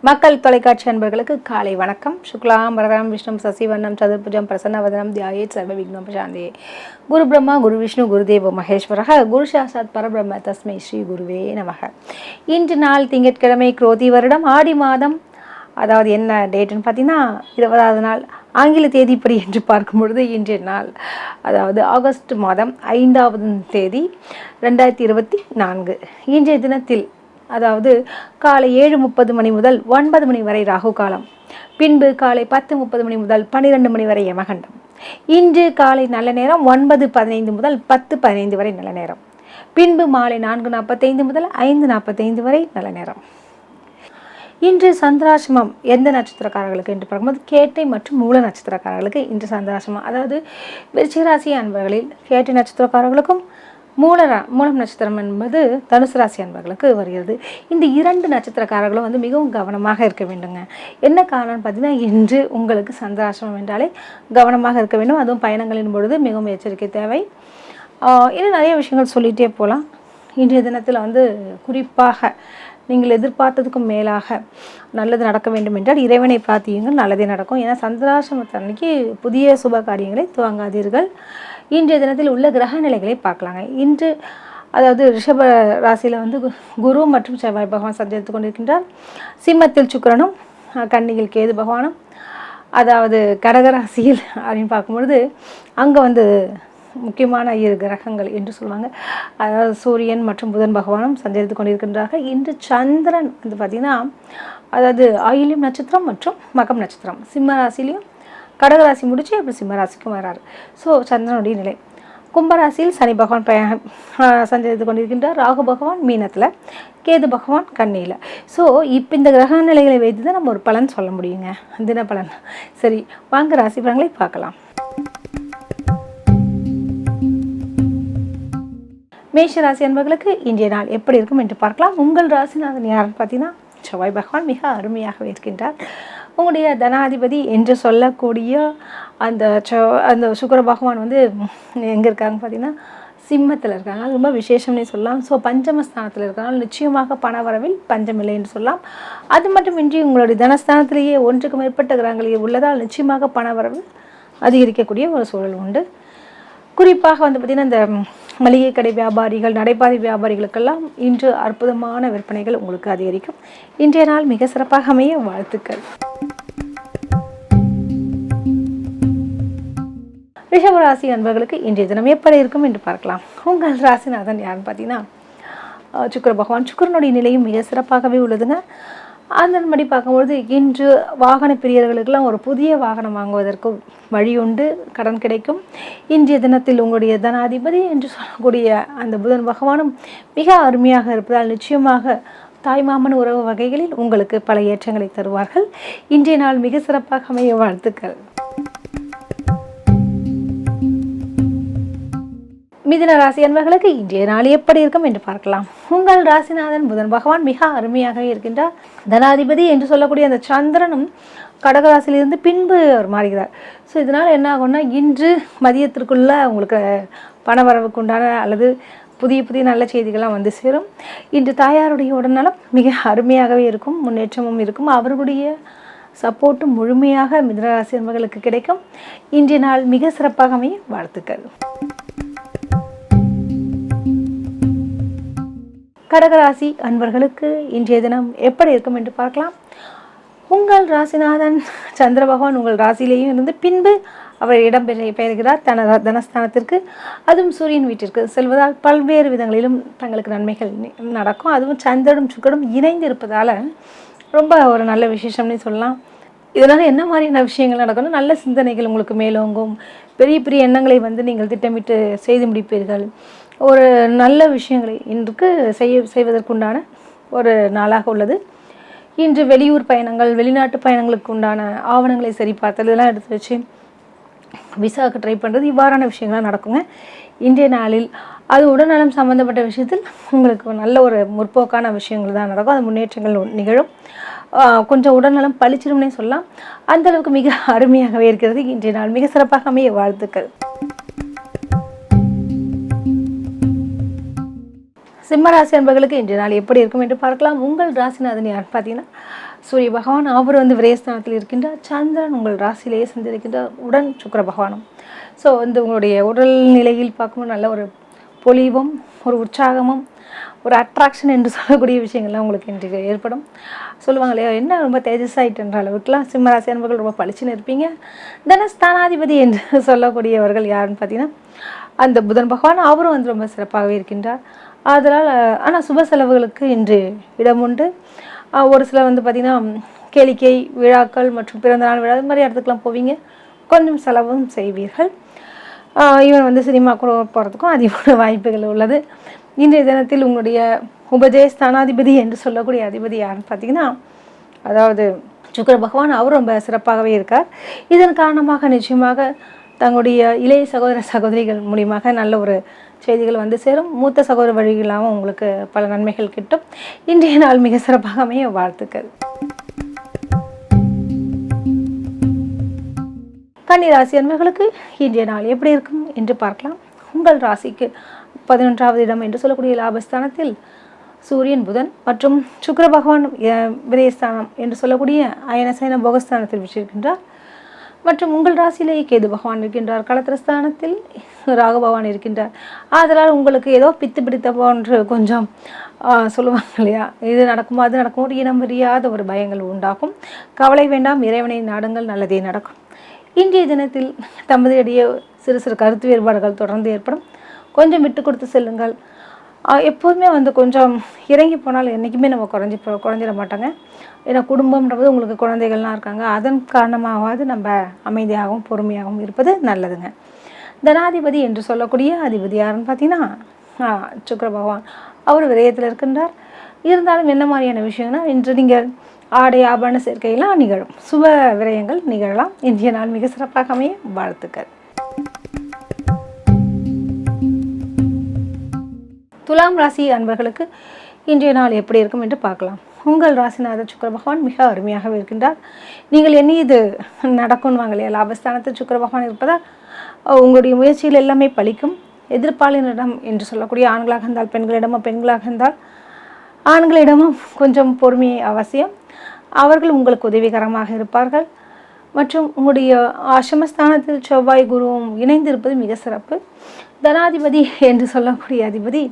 மக்கள் தொலைக்காட்சி அன்பர்களுக்கு காலை வணக்கம். சுக்லாம் வரதரம் விஷ்ணு சசிவண்ணம் சதுர்புஜம் பிரசன்னவதனம் தியாயேத் சர்வ விக்னம் பிரசாந்தே. குரு பிரம்மா குரு விஷ்ணு குருதேவ மகேஸ்வரக குரு சாசாத் பரபிரம்ம தஸ்மை ஸ்ரீ குருவே நமக. இன்று நாள் திங்கட்கிழமை குரோதி வருடம் ஆடி மாதம், அதாவது என்ன டேட்டுன்னு பார்த்தீங்கன்னா 20வது நாள் ஆங்கில தேதிப்படி என்று பார்க்கும் பொழுது இன்றைய நாள் அதாவது ஆகஸ்ட் மாதம் 5வது தேதி 2024. இன்றைய தினத்தில் அதாவது காலை 7:30 மணி முதல் 9 மணி வரை ராகு காலம், பின்பு காலை 10:30 மணி முதல் 12 மணி வரை யமகண்டம். இன்று காலை நல்ல நேரம் 9:15 முதல் 10:15 வரை நல்ல நேரம், பின்பு மாலை 4:45 முதல் 5:45 வரை நல்ல நேரம். இன்று சந்திராசிரமம் எந்த நட்சத்திரக்காரர்களுக்கு என்று பார்க்கும்போது கேட்டை மற்றும் மூல நட்சத்திரக்காரர்களுக்கு இன்று சந்திராசிரமம். அதாவது விருச்சிகராசி அன்பர்களில் கேட்டை நட்சத்திரக்காரர்களுக்கும் மூலம் நட்சத்திரம் என்பது தனுசு ராசி அன்பர்களுக்கு வருகிறது. இந்த 2 நட்சத்திரக்காரர்களும் மிகவும் கவனமாக இருக்க வேண்டுங்க. என்ன காரணம்னு பார்த்தீங்கன்னா, இன்று உங்களுக்கு சந்திராசிரமம் என்றாலே கவனமாக இருக்க வேண்டும். அதுவும் பயணங்களின் பொழுது மிகவும் எச்சரிக்கை தேவை. இன்னும் நிறைய விஷயங்கள் சொல்லிகிட்டே போகலாம். இன்றைய தினத்தில் குறிப்பாக நீங்கள் எதிர்பார்த்ததுக்கும் மேலாக நல்லது நடக்க வேண்டும் என்றால் இறைவனை பிரார்த்தியுங்கள், நல்லதே நடக்கும். ஏன்னா சந்திராசிரமத்தன்னைக்கு புதிய சுப காரியங்களை துவங்காதீர்கள். இன்றைய தினத்தில் உள்ள கிரக நிலைகளை பார்க்கலாங்க. இன்று அதாவது ரிஷப ராசியில் குரு மற்றும் செவ்வாய் பகவான் சஞ்சரித்து கொண்டிருக்கின்றார். சிம்மத்தில் சுக்கிரனும் கன்னியில் கேது பகவானும், அதாவது கடகராசியில் அப்படின்னு பார்க்கும்பொழுது அங்கே முக்கியமான 2 கிரகங்கள் என்று சொல்லுவாங்க. அதாவது சூரியன் மற்றும் புதன் பகவானும் சஞ்சரித்து கொண்டிருக்கின்றார்கள். இன்று சந்திரன் பார்த்திங்கன்னா, அதாவது ஆயில்யம் நட்சத்திரம் மற்றும் மகம் நட்சத்திரம் சிம்ம ராசிலையும் கடகராசி முடிச்சு அப்படி சிம்ம ராசிக்கும் வராரு. ஸோ சந்திரனுடைய நிலை. கும்பராசியில் சனி பகவான் சஞ்சரித்து கொண்டிருக்கின்றார். ராகு பகவான் மீனத்தில், கேது பகவான் கன்னியில். ஸோ இப்போ இந்த கிரக நிலைகளை வைத்து தான் நம்ம ஒரு பலன் சொல்ல முடியுங்க, தின பலன். சரி, வாங்க ராசி பலன்களை பார்க்கலாம். மேஷ ராசி அன்பர்களுக்கு இன்றைய நாள் எப்படி இருக்கும் என்று பார்க்கலாம். உங்கள் ராசிநாதன் யாருன்னு பார்த்தீங்கன்னா செவ்வாய் பகவான் மிக அருமையாகவே இருக்கின்றார். உங்களுடைய தனாதிபதி என்று சொல்லக்கூடிய அந்த சுக்கிர பகவான் எங்கே இருக்காங்க பார்த்தீங்கன்னா சிம்மத்தில் இருக்காங்க. அது ரொம்ப விசேஷம்னே சொல்லலாம். ஸோ பஞ்சமஸ்தானத்தில் இருக்காங்க. நிச்சயமாக பண வரவில் பஞ்சம் இல்லை என்று சொல்லலாம். அது மட்டுமின்றி உங்களுடைய தனஸ்தானத்திலேயே 1க்கு மேற்பட்ட கிரகங்களே உள்ளதால் நிச்சயமாக பண வரவு அதிகரிக்கக்கூடிய ஒரு சூழல் உண்டு. குறிப்பாக பார்த்திங்கன்னா இந்த மளிகை கடை வியாபாரிகள், நடைபாதை வியாபாரிகளுக்கெல்லாம் இன்று அற்புதமான விற்பனைகள் உங்களுக்கு அதிகரிக்கும். இன்றைய நாள் மிக சிறப்பாக அமைய வாழ்த்துக்கள். ரிஷபராசி அன்பர்களுக்கு இன்றைய தினம் எப்படி இருக்கும் என்று பார்க்கலாம். உங்கள் ராசிநாதன் யாருன்னு பார்த்தீங்கன்னா சுக்கிர பகவான். சுக்கிரனுடைய நிலையும் மிக சிறப்பாகவே உள்ளதுங்க. அதன்படி பார்க்கும்பொழுது இன்று வாகன பிரியர்களுக்கெல்லாம் ஒரு புதிய வாகனம் வாங்குவதற்கு வழியுண்டு, கடன் கிடைக்கும். இன்றைய தினத்தில் உங்களுடைய தனாதிபதி என்று சொல்லக்கூடிய அந்த புதன் பகவானும் மிக அருமையாக இருப்பதால் நிச்சயமாக தாய்மாமன் உறவு வகைகளில் உங்களுக்கு பல ஏற்றங்களை தருவார்கள். இன்றைய நாள் மிக சிறப்பாக அமைய வாழ்த்துக்கள். மிதுன ராசி அன்பர்களுக்கு இன்றைய நாள் எப்படி இருக்கும் என்று பார்க்கலாம். உங்கள் ராசிநாதன் புதன் பகவான் மிக அருமையாகவே இருக்கின்றார். தனாதிபதி என்று சொல்லக்கூடிய அந்த சந்திரனும் கடகராசியிலிருந்து பின்பு அவர் மாறுகிறார். ஸோ இதனால் என்ன ஆகும்னா, இன்று மதியத்திற்குள்ள உங்களுக்கு பண வரவுக்கு உண்டான அல்லது புதிய நல்ல செய்திகள்லாம் சேரும். இன்று தாயாருடைய உடல்நலம் மிக அருமையாகவே இருக்கும், முன்னேற்றமும் இருக்கும். அவர்களுடைய சப்போர்ட்டும் முழுமையாக மிதுனராசி அன்பர்களுக்கு கிடைக்கும். இன்றைய நாள் மிக சிறப்பாக அமைய வாழ்த்துக்கள். கடகராசி அன்பர்களுக்கு இன்றைய தினம் எப்படி இருக்கும் என்று பார்க்கலாம். உங்கள் ராசிநாதன் சந்திர பகவான் உங்கள் ராசியிலேயும் இருந்து பின்பு அவர் இடம்பெயர்கிறார் தனஸ்தானத்திற்கு. அதுவும் சூரியன் வீட்டிற்கு செல்வதால் பல்வேறு விதங்களிலும் தங்களுக்கு நன்மைகள் நடக்கும். அதுவும் சந்திரனும் சுக்கிரனும் இணைந்து இருப்பதால் ரொம்ப ஒரு நல்ல விசேஷம்னே சொல்லலாம். இதனால் என்ன மாதிரியான விஷயங்கள் நடக்கணும், நல்ல சிந்தனைகள் உங்களுக்கு மேலோங்கும். பெரிய எண்ணங்களை நீங்கள் திட்டமிட்டு செய்து முடிப்பீர்கள். ஒரு நல்ல விஷயங்களை இன்றுக்கு செய்வதற்குண்டான ஒரு நாளாக உள்ளது. இன்று வெளியூர் பயணங்கள், வெளிநாட்டு பயணங்களுக்கு உண்டான ஆவணங்களை சரிபார்த்தல் இதெல்லாம் எடுத்து வச்சு விசாவுக்கு ட்ரை பண்ணுறது, இவ்வாறான விஷயங்கள்லாம் நடக்குங்க இன்றைய நாளில். அது உடல்நலம் சம்மந்தப்பட்ட விஷயத்தில் உங்களுக்கு நல்ல ஒரு முற்போக்கான விஷயங்கள் தான் நடக்கும். அது முன்னேற்றங்கள் நிகழும். கொஞ்சம் உடல்நலம் பளிச்சிடும்னே சொல்லலாம். அந்தளவுக்கு மிக அருமையாகவே இருக்கிறது. இன்றைய நாள் மிக சிறப்பாக அமைய வாழ்த்துக்கள். சிம்மராசி அன்பர்களுக்கு இன்றைய நாள் எப்படி இருக்கும் என்று பார்க்கலாம். உங்கள் ராசிநாதன் யாருன்னு பார்த்தீங்கன்னா சூரிய பகவான் அவர் வந்து விரயஸ்தானத்தில் இருக்கின்றார். சந்திரன் உங்கள் ராசியிலேயே சந்திருக்கின்றார், உடன் சுக்கிர பகவானும். ஸோ வந்து உங்களுடைய உடல் நிலையில் பார்க்கும்போது நல்ல ஒரு பொலிவும் ஒரு உற்சாகமும் ஒரு அட்ராக்ஷன் என்று சொல்லக்கூடிய விஷயங்கள்லாம் உங்களுக்கு இன்றைக்கு ஏற்படும். சொல்லுவாங்க இல்லையா, என்ன ரொம்ப தேஜஸாயிட்டுன்ற அளவுக்குலாம் சிம்மராசி அன்பர்கள் ரொம்ப பளிச்சுன்னு இருப்பீங்க. தனஸ்தானாதிபதி என்று சொல்லக்கூடியவர்கள் யாருன்னு பார்த்தீங்கன்னா அந்த புதன் பகவான், அவரும் வந்து ரொம்ப சிறப்பாகவே இருக்கின்றார். அதனால் ஆனால் சுப செலவுகளுக்கு இன்று இடம் உண்டு. ஒரு சில வந்து பார்த்திங்கன்னா கேளிக்கை விழாக்கள் மற்றும் பிறந்தநாள் விழா இது மாதிரி இடத்துக்குலாம் போவீங்க, கொஞ்சம் செலவும் செய்வீர்கள். இவன் வந்து சினிமா கூட போகிறதுக்கும் அதிகமான வாய்ப்புகள் உள்ளது. இன்றைய தினத்தில் உங்களுடைய உபஜய ஸ்தானாதிபதி என்று சொல்லக்கூடிய அதிபதி யாருன்னு பார்த்தீங்கன்னா அதாவது சுக்கிர பகவான், அவர் ரொம்ப சிறப்பாகவே இருக்கார். இதன் காரணமாக நிச்சயமாக தங்களுடைய இளைய சகோதர சகோதரிகள் மூலியமாக நல்ல ஒரு செய்திகள் வந்து சேரும். மூத்த சகோதர வழிகளாகவும் உங்களுக்கு பல நன்மைகள் கிட்டும். இன்றைய நாள் மிக சிறப்பாக அமைய வாழ்த்துக்கள். கன்னி ராசி அன்பர்களுக்கு இன்றைய நாள் எப்படி இருக்கும் என்று பார்க்கலாம். உங்கள் ராசிக்கு 11வது இடம் என்று சொல்லக்கூடிய லாபஸ்தானத்தில் சூரியன் புதன் மற்றும் சுக்கிர பகவான் விரயஸ்தானம் என்று சொல்லக்கூடிய அயனசைன போகஸ்தானத்தில் வச்சிருக்கின்றார். மற்றும் உங்கள் ராசியிலேயே கேது பகவான் இருக்கின்றார். களத்திரஸ்தானத்தில் ராகு பகவான் இருக்கின்றார். அதனால் உங்களுக்கு ஏதோ பித்து பிடித்த போன்று கொஞ்சம் சொல்லுவாங்க இல்லையா, இது நடக்குமோ அது நடக்குமோ ஒரு இனம் அறியாத ஒரு பயங்கள் உண்டாகும். கவலை வேண்டாம், இறைவனை நாடுங்கள், நல்லதே நடக்கும். இன்றைய தினத்தில் தம்பதியிடையே சிறு சிறு கருத்து வேறுபாடுகள் தொடர்ந்து ஏற்படும். கொஞ்சம் விட்டு கொடுத்து செல்லுங்கள். எப்போதுமே வந்து கொஞ்சம் இறங்கி போனால் என்றைக்குமே நம்ம குறைஞ்சிட மாட்டாங்க. ஏன்னா குடும்பம்ன்றது உங்களுக்கு குழந்தைகள்லாம் இருக்காங்க, அதன் காரணமாகவாது நம்ம அமைதியாகவும் பொறுமையாகவும் இருப்பது நல்லதுங்க. தனாதிபதி என்று சொல்லக்கூடிய அதிபதி யாருன்னு பார்த்தீங்கன்னா சுக்கிர பகவான், அவர் விரயத்தில் இருக்கின்றார். இருந்தாலும் என்ன மாதிரியான விஷயம்னா, இன்று நீங்கள் ஆடை ஆபரண சேர்க்கையெல்லாம் நிகழும், சுப விரயங்கள் நிகழலாம். இன்றைய நாள் மிக சிறப்பாக அமைய வாழ்த்துக்கள். துலாம் ராசி அன்பர்களுக்கு இன்றைய நாள் எப்படி இருக்கும் என்று பார்க்கலாம். உங்கள் ராசிநாதர் சுக்கிர பகவான் மிக அருமையாக இருக்கின்றார். நீங்கள் எண்ணி இது நடக்கும்வாங்க இல்லையா, லாபஸ்தானத்தில் சுக்கிர பகவான் இருப்பதால் உங்களுடைய முயற்சிகள் எல்லாமே பலிக்கும். எதிர்ப்பாளினிடம் என்று சொல்லக்கூடிய ஆண்களாக இருந்தால் பெண்களிடமும், பெண்களாக இருந்தால் ஆண்களிடமும் கொஞ்சம் பொறுமை அவசியம். அவர்கள் உங்களுக்கு உதவிகரமாக இருப்பார்கள். மற்றும் உங்களுடைய ஆசிரமஸ்தானத்தில் செவ்வாய் குருவும் இணைந்திருப்பது மிக சிறப்பு. தனாதிபதி என்று சொல்லக்கூடிய அதிபதி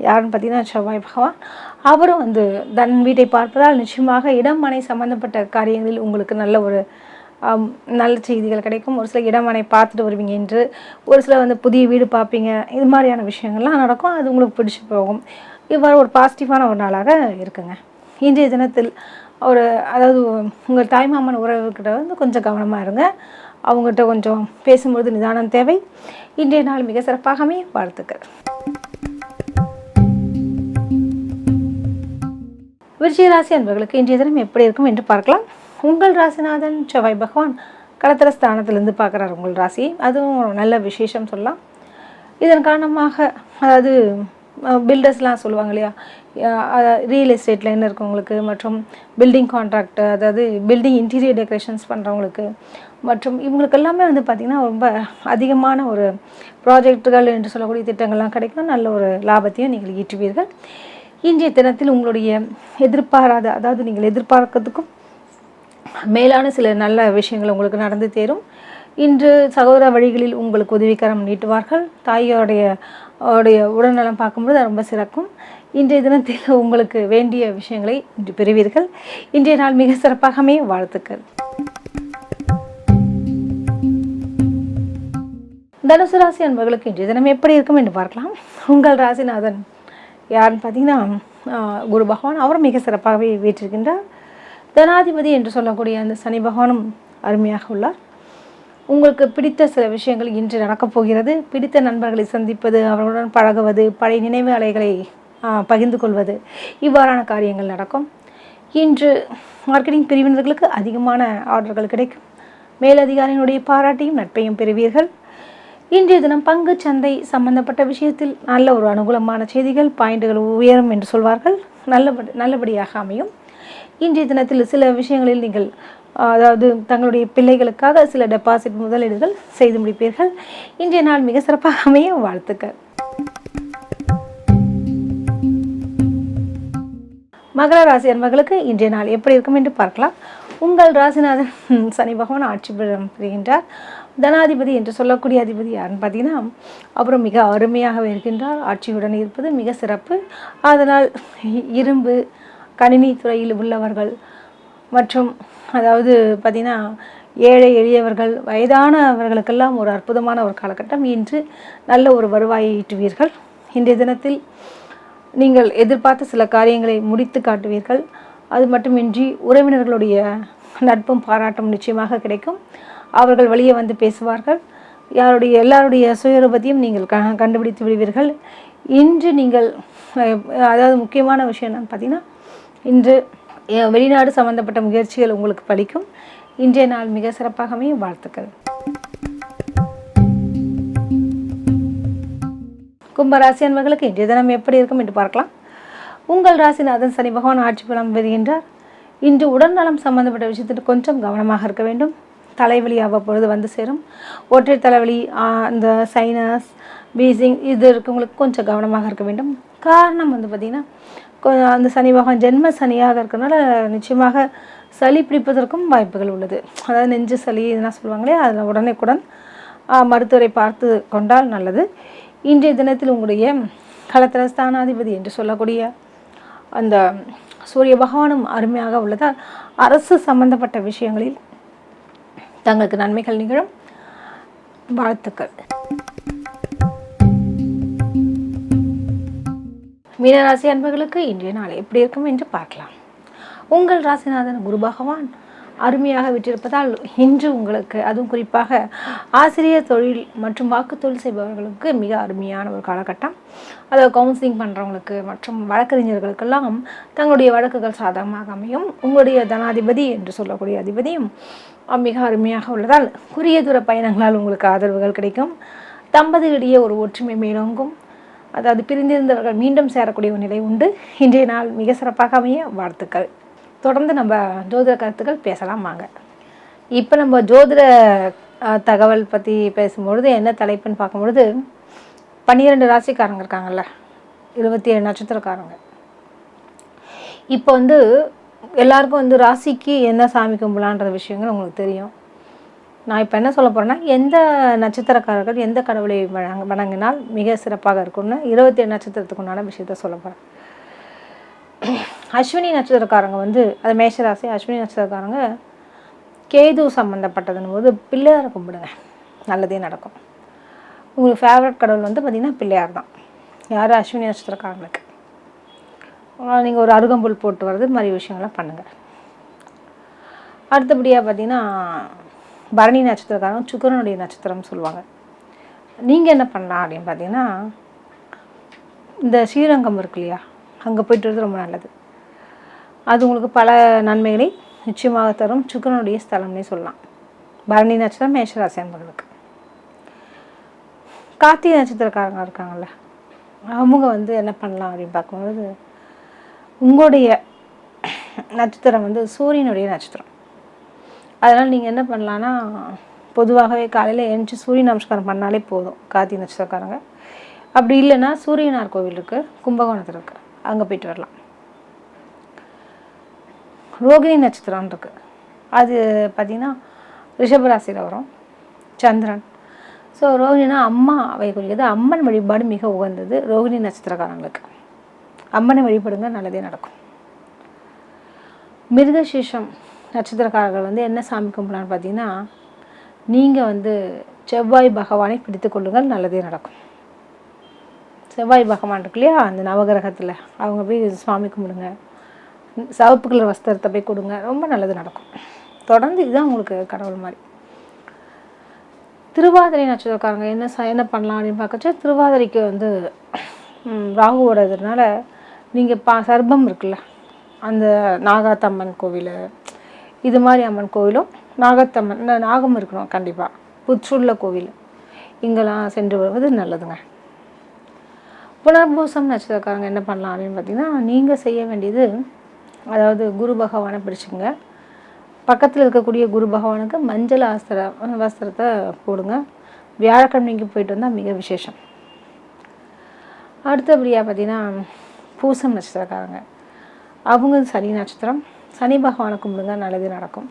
யாருன்னு பார்த்தீங்கன்னா செவ்வாய் பகவான், அவரும் வந்து தன் வீட்டை பார்ப்பதால் நிச்சயமாக இடம் மனை சம்பந்தப்பட்ட காரியங்களில் உங்களுக்கு நல்ல ஒரு நல்ல செய்திகள் கிடைக்கும். ஒரு சில இடமனை பார்த்துட்டு வருவீங்க என்று, ஒரு சில வந்து புதிய வீடு பார்ப்பீங்க, இது மாதிரியான விஷயங்கள்லாம் நடக்கும். அது உங்களுக்கு பிடிச்சி போகும். இவ்வாறு ஒரு பாசிட்டிவான ஒரு நாளாக இருக்குங்க. இன்றைய தினத்தில் அதாவது உங்கள் தாய்மாமன் உறவுகிட்ட வந்து கொஞ்சம் கவனமாக இருங்க. அவங்ககிட்ட கொஞ்சம் பேசும்பொழுது நிதானம் தேவை. இன்றைய நாள் மிக சிறப்பாகவே வாழ்த்துக்கள். விருச்சிக ராசி அன்பர்களுக்கு இன்றைய தினம் எப்படி இருக்கும் என்று பார்க்கலாம். உங்கள் ராசிநாதன் செவ்வாய் பகவான் களத்திரஸ்தானத்திலிருந்து பார்க்குறார் உங்கள் ராசி. அதுவும் நல்ல விசேஷம் சொல்லலாம். இதன் காரணமாக அதாவது பில்டர்ஸ்லாம் சொல்லுவாங்க இல்லையா, ரியல் எஸ்டேட் லைன் இருக்கவங்களுக்கு மற்றும் பில்டிங் கான்ட்ராக்ட், அதாவது பில்டிங் இன்டீரியர் டெக்கரேஷன்ஸ் பண்ணுறவங்களுக்கு மற்றும் இவங்களுக்கு எல்லாமே வந்து பார்த்திங்கன்னா ரொம்ப அதிகமான ஒரு ப்ராஜெக்டுகள் என்று சொல்லக்கூடிய திட்டங்கள்லாம் கிடைக்கும். நல்ல ஒரு லாபத்தையும் நீங்கள் ஈட்டுவீர்கள். இன்றைய தினத்தில் உங்களுடைய எதிர்பாராத, அதாவது நீங்கள் எதிர்பார்க்கிறதுக்கும் மேலான சில நல்ல விஷயங்கள் உங்களுக்கு நடந்து தேரும். இன்று சகோதர வழிகளில் உங்களுக்கு உதவிக்கரம் நீட்டுவார்கள். தாயோடைய உடல்நலம் பார்க்கும்போது அது ரொம்ப சிறக்கும். இன்றைய தினத்தில் உங்களுக்கு வேண்டிய விஷயங்களை இன்று பெறுவீர்கள். இன்றைய நாள் மிக சிறப்பாகவே வாழ்த்துக்கள். தனுசு ராசி அன்பர்களுக்கு இன்றைய தினம் எப்படி இருக்கும் என்று பார்க்கலாம். உங்கள் ராசிநாதன் யாருன்னு பார்த்தீங்கன்னா குரு பகவான், அவரும் மிக சிறப்பாகவே வீற்றிருக்கின்றார். தனாதிபதி என்று சொல்லக்கூடிய அந்த சனி பகவானும் அருமையாக உள்ளார். உங்களுக்கு பிடித்த சில விஷயங்கள் இன்று நடக்கப் போகிறது. பிடித்த நண்பர்களை சந்திப்பது, அவர்களுடன் பழகுவது, பழைய நினைவு அலைகளை பகிர்ந்து கொள்வது, இவ்வாறான காரியங்கள் நடக்கும். இன்று மார்க்கெட்டிங் பிரிவினர்களுக்கு அதிகமான ஆர்டர்கள் கிடைக்கும். மேலதிகாரியினுடைய பாராட்டையும் நட்பையும் பெறுவீர்கள். இன்றைய தினம் பங்கு சந்தை சம்பந்தப்பட்ட விஷயத்தில் நல்ல ஒரு அனுகூலமான செய்திகள், பாயிண்டுகள் உயரும் என்று சொல்வார்கள். நல்லபடியாக அமையும். இன்றைய தினத்தில் சில விஷயங்களில் நீங்கள் அதாவது தங்களுடைய பிள்ளைகளுக்காக சில டெபாசிட் முதலீடுகள் செய்து முடிப்பீர்கள். இன்றைய நாள் மிக சிறப்பாக அமைய வாழ்த்துக்கள். மகர ராசி அன்பர்களுக்கு இன்றைய நாள் எப்படி இருக்கும் என்று பார்க்கலாம். உங்கள் ராசிநாதன் சனி பகவான் ஆட்சி பெறுகின்றார். தனாதிபதி என்று சொல்லக்கூடிய அதிபதி யாருன்னு பார்த்தீங்கன்னா அப்புறம் மிக அருமையாகவே இருக்கின்றார். ஆட்சியுடன் இருப்பது மிக சிறப்பு. அதனால் இரும்பு கணினி துறையில் உள்ளவர்கள் மற்றும் அதாவது பார்த்திங்கன்னா ஏழை எளியவர்கள் வயதானவர்களுக்கெல்லாம் ஒரு அற்புதமான ஒரு காலகட்டம். இன்று நல்ல ஒரு வருவாயை ஈட்டுவீர்கள். இன்றைய தினத்தில் நீங்கள் எதிர்பார்த்த சில காரியங்களை முடித்து காட்டுவீர்கள். அது மட்டுமின்றி உறவினர்களுடைய நட்பும் பாராட்டும் நிச்சயமாக கிடைக்கும். அவர்கள் வெளியே வந்து பேசுவார்கள். எல்லாருடைய சுயரூபத்தையும் நீங்கள் கண்டுபிடித்து விடுவீர்கள். இன்று நீங்கள் அதாவது முக்கியமான விஷயம் என்னன்னு பார்த்தீங்கன்னா இன்று வெளிநாடு சம்பந்தப்பட்ட முயற்சிகள் உங்களுக்கு பலிக்கும். இன்றைய நாள் மிக சிறப்பாகவே வாழ்த்துக்கள். கும்பராசி அன்பர்களுக்கு இன்றைய தினம் எப்படி இருக்கும் என்று பார்க்கலாம். உங்கள் ராசிநாதன் சனி பகவான் ஆட்சி பலம் பெறுகின்றார். இன்று உடல்நலம் சம்பந்தப்பட்ட விஷயத்தில் கொஞ்சம் கவனமாக இருக்க வேண்டும். தலைவலி அவ்வப்பொழுது வந்து சேரும். ஒற்றை தலைவலி, அந்த சைனஸ், வீசிங் இது இருக்கவங்களுக்கு கொஞ்சம் கவனமாக இருக்க வேண்டும். காரணம் வந்து பார்த்திங்கன்னா அந்த சனி பகவான் ஜென்ம சனியாக இருக்கிறதுனால நிச்சயமாக சளி பிடிப்பதற்கும் வாய்ப்புகள் உள்ளது. அதாவது நெஞ்சு சளி இதெல்லாம் சொல்லுவாங்களே, அதில் உடனேக்குடன் மருத்துவரை பார்த்து கொண்டால் நல்லது. இன்றைய தினத்தில் உங்களுடைய களத்திர ஸ்தானாதிபதி என்று சொல்லக்கூடிய அந்த சூரிய பகவானும் அருமையாக உள்ளதால் அரசு சம்பந்தப்பட்ட விஷயங்களில் தங்களுக்கு நன்மைகள் நிகழும். வாழ்த்துக்கள். மீனராசி அன்பர்களுக்கு இன்றைய நாள் எப்படி இருக்கும் என்று பார்க்கலாம். உங்கள் ராசிநாதன் குரு பகவான் அருமையாக விட்டிருப்பதால் இன்று உங்களுக்கு, அதுவும் குறிப்பாக ஆசிரியர் தொழில் மற்றும் வாக்கு தொழில் செய்பவர்களுக்கு மிக அருமையான ஒரு காலகட்டம். அதாவது கவுன்சிலிங் பண்ணுறவங்களுக்கு மற்றும் வழக்கறிஞர்களுக்கெல்லாம் தங்களுடைய வழக்குகள் சாதகமாக அமையும். உங்களுடைய தனாதிபதி என்று சொல்லக்கூடிய அதிபதியும் மிக அருமையாக உள்ளதால் குறுகிய தூர பயணங்களால் உங்களுக்கு ஆதரவுகள் கிடைக்கும். தம்பதியிடையே ஒரு ஒற்றுமை மேலோங்கும். அதாவது பிரிந்திருந்தவர்கள் மீண்டும் சேரக்கூடிய ஒரு நிலை உண்டு. இன்றைய நாள் மிக சிறப்பாக அமைய வாழ்த்துக்கள். தொடர்ந்து நம்ம ஜோதிட கருத்துக்கள் பேசலாம் வாங்க. இப்போ நம்ம ஜோதிட தகவல் பற்றி பேசும்பொழுது என்ன தலைப்புன்னு பார்க்கும்பொழுது 12 ராசிக்காரங்க இருக்காங்கல்ல, 27 நட்சத்திரக்காரங்க. இப்போ வந்து எல்லாருக்கும் வந்து ராசிக்கு என்ன சாமி கும்பலான்ற விஷயங்கள் உங்களுக்கு தெரியும். நான் இப்போ என்ன சொல்ல போகிறேன்னா, எந்த நட்சத்திரக்காரர்கள் எந்த கடவுளை வணங்கினால் மிக சிறப்பாக இருக்கும்னு 27 நட்சத்திரத்துக்கு உண்டான விஷயத்த சொல்ல போகிறேன். அஸ்வினி நட்சத்திரக்காரங்க வந்து, அது மேஷராசி. அஸ்வினி நட்சத்திரக்காரங்க கேது சம்மந்தப்பட்டதுன்னு போது பிள்ளையாரை கும்பிடுங்க, நல்லதே நடக்கும். உங்களுக்கு ஃபேவரட் கடவுள் வந்து பார்த்திங்கன்னா பிள்ளையார் தான். யார்? அஸ்வினி நட்சத்திரக்காரங்களுக்கு. நீங்கள் ஒரு அருகம்புல் போட்டு வர்றது இது மாதிரி விஷயங்கள்லாம் பண்ணுங்கள். அடுத்தபடியாக பார்த்திங்கன்னா பரணி நட்சத்திரக்காரங்க சுக்கிரனுடைய நட்சத்திரம்னு சொல்லுவாங்க. நீங்கள் என்ன பண்ணலாம் அப்படின்னு பார்த்தீங்கன்னா, இந்த ஸ்ரீரங்கம் இருக்கு இல்லையா, அங்கே போய்ட்டு வரது ரொம்ப நல்லது. அது உங்களுக்கு பல நன்மைகளை நிச்சயமாக தரும். சுக்கிரனுடைய ஸ்தலம்னே சொல்லலாம். பரணி நட்சத்திரம் மேஷராசி அன்பர்களுக்கு. கார்த்திகை நட்சத்திரக்காரங்க இருக்காங்கள்ல, அவங்க வந்து என்ன பண்ணலாம் அப்படின்னு பார்க்கும்போது, உங்களுடைய நட்சத்திரம் வந்து சூரியனுடைய நட்சத்திரம். அதனால் நீங்கள் என்ன பண்ணலான்னா, பொதுவாகவே காலையில் எழுந்துச்சி சூரிய நமஸ்காரம் பண்ணாலே போதும் கார்த்திகை நட்சத்திரக்காரங்க. அப்படி இல்லைன்னா சூரியனார் கோவில் இருக்குது, கும்பகோணத்தில் இருக்குது, அங்கே போய்ட்டு வரலாம். ரோகிணி நட்சத்திரம் இருக்குது, அது பார்த்திங்கன்னா ரிஷபராசியில் வரும், சந்திரன். ஸோ ரோகிணினா அம்மா வைக்கூடியது, அம்மன் வழிபாடு மிக உகந்தது ரோகிணி நட்சத்திரக்காரங்களுக்கு. அம்மனை வழிபடுங்க, நல்லதே நடக்கும். மிருகசீஷம் நட்சத்திரக்காரர்கள் வந்து என்ன சாமி கும்பிடலான்னு பார்த்தீங்கன்னா, நீங்கள் வந்து செவ்வாய் பகவானை பிடித்து கொள்ளுங்கள், நல்லதே நடக்கும். செவ்வாய் பகவான் இருக்கு இல்லையா, அந்த நவகிரகத்தில் அவங்க போய் சுவாமி கும்பிடுங்க. சிவப்பு கலர் வஸ்திரத்தை போய் கொடுங்க, ரொம்ப நல்லது நடக்கும். தொடர்ந்து இதுதான் உங்களுக்கு கடவுள் மாதிரி. திருவாதிரை நட்சத்திரக்காரங்க என்ன பண்ணலாம் அப்படின்னு பார்க்கச்சா, திருவாதிரைக்கு வந்து ராகுவோட இதனால நீங்கள் சர்ப்பம் இருக்குல்ல, அந்த நாகாத்தம்மன் கோவில், இது மாதிரி அம்மன் கோவிலும், நாகத்தம்மன் நாகம் இருக்கணும் கண்டிப்பாக, புற்றுள்ள கோவில், இங்கெல்லாம் சென்று வருவது நல்லதுங்க. புனர்பூசம் நட்சத்திரக்காரங்க என்ன பண்ணலாம் அப்படின்னு பார்த்தீங்கன்னா, நீங்கள் செய்ய வேண்டியது, அதாவது குரு பகவானை பிடிச்சிங்க, பக்கத்தில் இருக்கக்கூடிய குரு பகவானுக்கு மஞ்சள் வஸ்திரத்தை போடுங்க. வியாழக்கிழமைக்கு போயிட்டு வந்தால் மிக விசேஷம். அடுத்தபடியாக பார்த்தீங்கன்னா பூசம் நட்சத்திரக்காரங்க, அவங்க சனி நட்சத்திரம். சனி பகவானை கும்பிடுங்க, நல்லது நடக்கும்.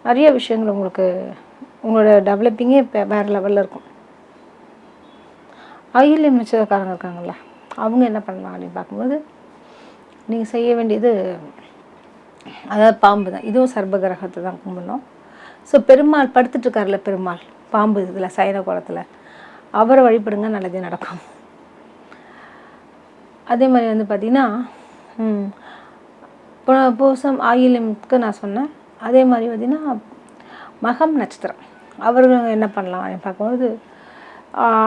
நிறைய விஷயங்கள் உங்களுக்கு உங்களோட டெவலப்பிங்கே இப்போ வேறு லெவலில் இருக்கும். ஆயில்யம் நட்சத்திரக்காரங்க இருக்காங்கள்ல, அவங்க என்ன பண்ணலாம் அப்படின்னு பார்க்கும்போது நீங்கள் செய்ய வேண்டியது, அதாவது பாம்பு தான். இதுவும் சர்ப கிரகத்தை தான் கும்பிடணும். ஸோ பெருமாள் படுத்துட்ருக்காருல, பெருமாள் பாம்பு இதில் சயன கோலத்தில், அவரை வழிபடுங்க, நல்லதே நடக்கும். அதே மாதிரி வந்து பார்த்திங்கன்னா பூசம் ஆயில்யம்க்கு நான் சொன்னேன். அதே மாதிரி பார்த்திங்கன்னா மகம் நட்சத்திரம், அவர்கள் என்ன பண்ணலாம் அப்படின்னு பார்க்கும்போது,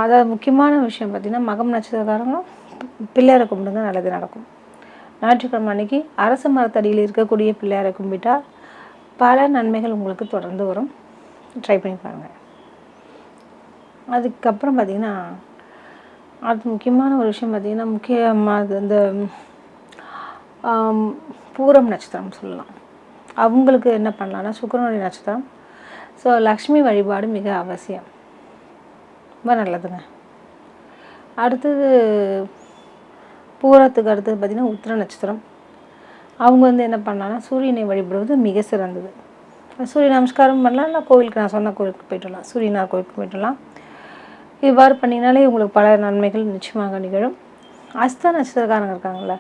அதாவது முக்கியமான விஷயம் பார்த்திங்கன்னா மகம் நட்சத்திரக்காரங்களும் பிள்ளையாரை கும்பிடுங்க, நல்லது நடக்கும். ஞாயிற்றுக்கிழமை அன்றைக்கி அரச மரத்தடியில் இருக்கக்கூடிய பிள்ளையாரை கும்பிட்டால் பல நன்மைகள் உங்களுக்கு தொடர்ந்து வரும். ட்ரை பண்ணி பாருங்கள். அதுக்கப்புறம் பார்த்திங்கன்னா அது முக்கியமான ஒரு விஷயம் பார்த்திங்கன்னா, முக்கியமாக இந்த பூரம் நட்சத்திரம் சொல்லலாம். அவங்களுக்கு என்ன பண்ணலான்னா சுக்கிரனுடைய நட்சத்திரம். ஸோ லக்ஷ்மி வழிபாடு மிக அவசியம், ரொம்ப நல்லதுங்க. அடுத்தது பூரத்துக்கு அடுத்தது பார்த்திங்கன்னா உத்திர நட்சத்திரம். அவங்க வந்து என்ன பண்ணலான்னா சூரியனை வழிபடுவது மிக சிறந்தது. சூரிய நமஸ்காரம் பண்ணலாம், இல்லை கோவிலுக்கு நான் சொன்ன கோவிலுக்கு போய்ட்டு வரலாம், சூரியனார் கோவிலுக்கு போய்ட்டு வரலாம். இவ்வாறு பண்ணிங்கனாலே உங்களுக்கு பல நன்மைகள் நிச்சயமாக நிகழும். அஸ்த நட்சத்திரக்காரங்க இருக்காங்கள்ல,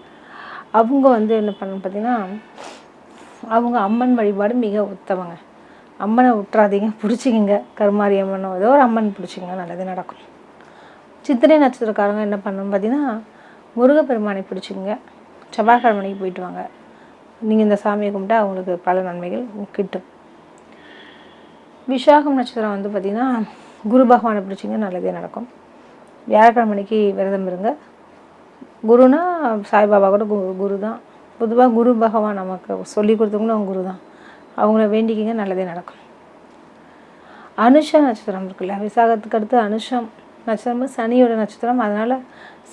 அவங்க வந்து என்ன பண்ணணும் பார்த்திங்கன்னா, அவங்க அம்மன் வழிபாடு மிக உத்தமங்க. அம்மனை விட்டுறாதீங்க, பிடிச்சிக்கிங்க. கருமாரி அம்மனோ ஏதோ ஒரு அம்மன் பிடிச்சிங்க, நல்லது நடக்கும். சித்திரை நட்சத்திரக்காரங்க என்ன பண்ணணும் பார்த்திங்கன்னா, முருகப்பெருமானை பிடிச்சிங்க, செவ்வாய்க்கிழமைக்கு போயிட்டு வாங்க. நீங்கள் இந்த சாமியை கும்பிட்டா அவங்களுக்கு பல நன்மைகள் கிட்டும். விசாகம் நட்சத்திரம் வந்து பார்த்திங்கன்னா குரு பகவானை பிடிச்சிங்க, நல்லதே நடக்கும். வியாழக்கிழமைக்கு விரதம் இருங்க. குருனா சாய்பாபா கூட குரு தான். பொதுவாக குரு பகவான் நமக்கு சொல்லி கொடுத்தவங்களும் அவங்க குரு தான். அவங்கள வேண்டிக்கிங்க, நல்லதே நடக்கும். அனுஷ நட்சத்திரம் இருக்குல்ல, விசாகத்துக்கு அடுத்து அனுஷம் நட்சத்திரம் சனியோட நட்சத்திரம். அதனால்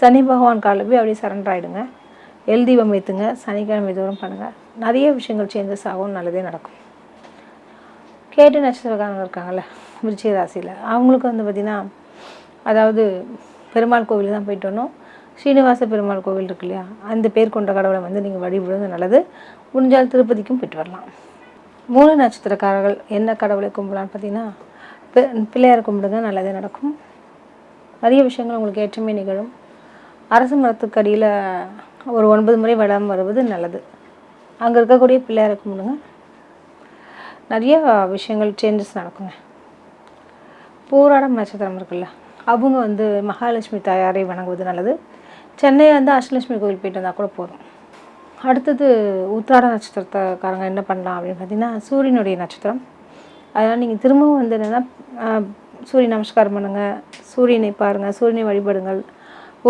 சனி பகவான் காலில் போய் அப்படியே சரண்டர் ஆகிடுங்க. எல் தீபம் ஏற்றுங்க, சனிக்கிழமை தூரம் பண்ணுங்கள். நிறைய விஷயங்கள் சேஞ்சஸ் ஆகும், நல்லதே நடக்கும். கேட்டு நட்சத்திரக்காரங்க இருக்காங்கள்ல, விருச்சிக ராசியில், அவங்களுக்கு வந்து பார்த்திங்கன்னா, அதாவது பெருமாள் கோவில் தான் போயிட்டு வரணும். ஸ்ரீனிவாச பெருமாள் கோவில் இருக்கு இல்லையா, அந்த பேர் கொண்ட கடவுளை வந்து நீங்கள் வழிபடுறது நல்லது. முடிஞ்சால் திருப்பதிக்கும் போயிட்டு வரலாம். மூல நட்சத்திரக்காரர்கள் என்ன கடவுளை கும்பிடலான்னு பார்த்தீங்கன்னா, பிள்ளையாரை கும்பிடுங்க, நல்லதே நடக்கும். நிறைய விஷயங்கள் உங்களுக்கு ஏற்றமே நிகழும். அரச மரத்துக்கு அடியில் ஒரு 9 முறை வளம் வருவது நல்லது. அங்கே இருக்கக்கூடிய பிள்ளையாரை கும்பிடுங்க, நிறைய விஷயங்கள் சேஞ்சஸ் நடக்குங்க. பூராடம் நட்சத்திரம் இருக்குல்ல, அவங்க வந்து மகாலட்சுமி தாயாரை வணங்குவது நல்லது. சென்னை வந்து அஷ்டலட்சுமி கோவில் போயிட்டு வந்தால் கூட போதும். அடுத்தது உத்திராட நட்சத்திரக்காரங்க என்ன பண்ணலாம் அப்படின்னு பார்த்தீங்கன்னா, சூரியனுடைய நட்சத்திரம். அதனால் நீங்கள் திரும்பவும் வந்து என்னென்னா சூரிய நமஸ்காரம் பண்ணுங்கள், சூரியனை பாருங்கள், சூரியனை வழிபடுங்கள்.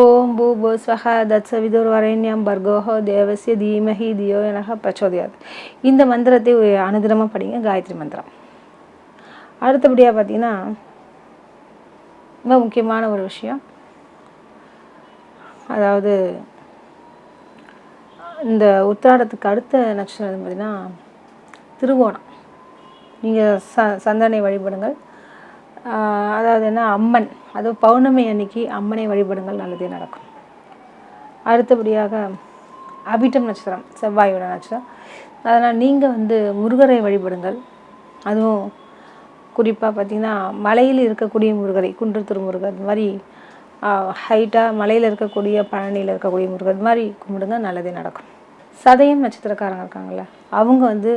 ஓம் பூபோ ஸ்வஹ தத்ச விதுர் வரண்யம் பர்கோஹோ தேவசிய தீமஹி தியோ எனக பிரச்சோதயாத். இந்த மந்திரத்தை அனுதினமாக படிங்க, காயத்ரி மந்திரம். அடுத்தபடியாக பார்த்தீங்கன்னா ரொம்ப முக்கியமான ஒரு விஷயம், அதாவது இந்த உத்திராடத்துக்கு அடுத்த நட்சத்திரம் பார்த்திங்கன்னா திருவோணம். நீங்கள் சந்தனை வழிபடுங்கள். அதாவது என்ன, அம்மன், அதுவும் பௌர்ணமி அன்னைக்கு அம்மனை வழிபடுங்கள், நல்லதே நடக்கும். அடுத்தபடியாக அபிட்டம் நட்சத்திரம், செவ்வாயோட நட்சத்திரம். அதனால் நீங்கள் வந்து முருகரை வழிபடுங்கள். அதுவும் குறிப்பாக பார்த்திங்கன்னா மலையில் இருக்கக்கூடிய முருகரை, குன்றத்தூர் முருகர், இந்த மாதிரி ஹைட்டாக மலையில் இருக்கக்கூடிய பழனியில் இருக்கக்கூடிய முருகர் மாதிரி கும்பிடுங்க, நல்லதே நடக்கும். சதயம் நட்சத்திரக்காரங்க இருக்காங்கள்ல, அவங்க வந்து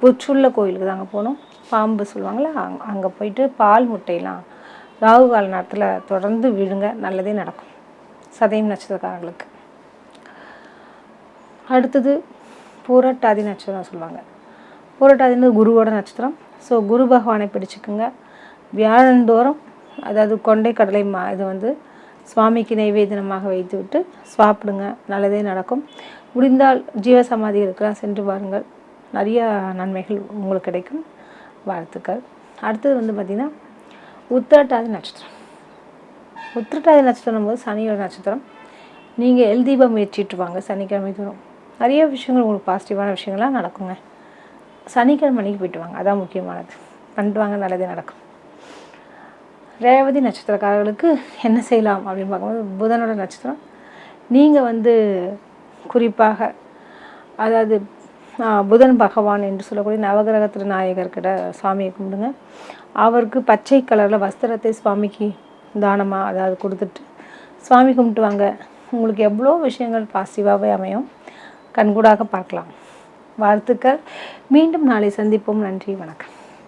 புற்றுள்ள கோயிலுக்கு தாங்க போகணும். பாம்பு சொல்லுவாங்களே, அங்கே போயிட்டு பால் முட்டையெல்லாம் ராகு கால நேரத்தில் தொடர்ந்து விழுங்க, நல்லதே நடக்கும் சதயம் நட்சத்திரக்காரங்களுக்கு. அடுத்தது பூரட்டாதி நட்சத்திரம் சொல்லுவாங்க. பூரட்டாதின்னு குருவோட நட்சத்திரம். ஸோ குரு பகவானை பிடிச்சிக்குங்க. வியாழந்தோறும் அதாவது கொண்டை கடலை இது வந்து சுவாமிக்கு நைவேத்தியமாக வைத்து விட்டு சாப்பிடுங்க, நல்லதே நடக்கும். முடிந்தால் ஜீவசமாதி இருக்கலாம், சென்று பாருங்கள், நிறைய நன்மைகள் உங்களுக்கு கிடைக்கும். வாழ்த்துக்கள். அடுத்தது வந்து பார்த்திங்கன்னா உத்திரட்டாதி நட்சத்திரம். உத்திரட்டாதி நட்சத்திரம் போது சனியோட நட்சத்திரம். நீங்கள் எல் தீபம் ஏற்றிட்டு வாங்க சனிக்கிழமை தூரம். நிறைய விஷயங்கள் உங்களுக்கு பாசிட்டிவான விஷயங்கள்லாம் நடக்குங்க. சனிக்கிழமை அன்றைக்கி போய்ட்டு வாங்க, அதான் முக்கியமானது. பண்ணிட்டு வாங்க, நல்லதே நடக்கும். ரேவதி நட்சத்திரக்காரர்களுக்கு என்ன செய்யலாம் அப்படின்னு பார்க்கும்போது புதனோட நட்சத்திரம். நீங்கள் வந்து குறிப்பாக அதாவது புதன் பகவான் என்று சொல்லக்கூடிய நவகிரகத்திர நாயகர்கிட்ட சுவாமியை கும்பிடுங்க. அவருக்கு பச்சை கலரில் வஸ்திரத்தை சுவாமிக்கு தானமாக அதாவது கொடுத்துட்டு சுவாமி கும்பிட்டு வாங்க. உங்களுக்கு எவ்வளோ விஷயங்கள் பாசிட்டிவாகவே அமையும், கண்கூடாக பார்க்கலாம். வாழ்த்துக்கள். மீண்டும் நாளை சந்திப்போம். நன்றி, வணக்கம்.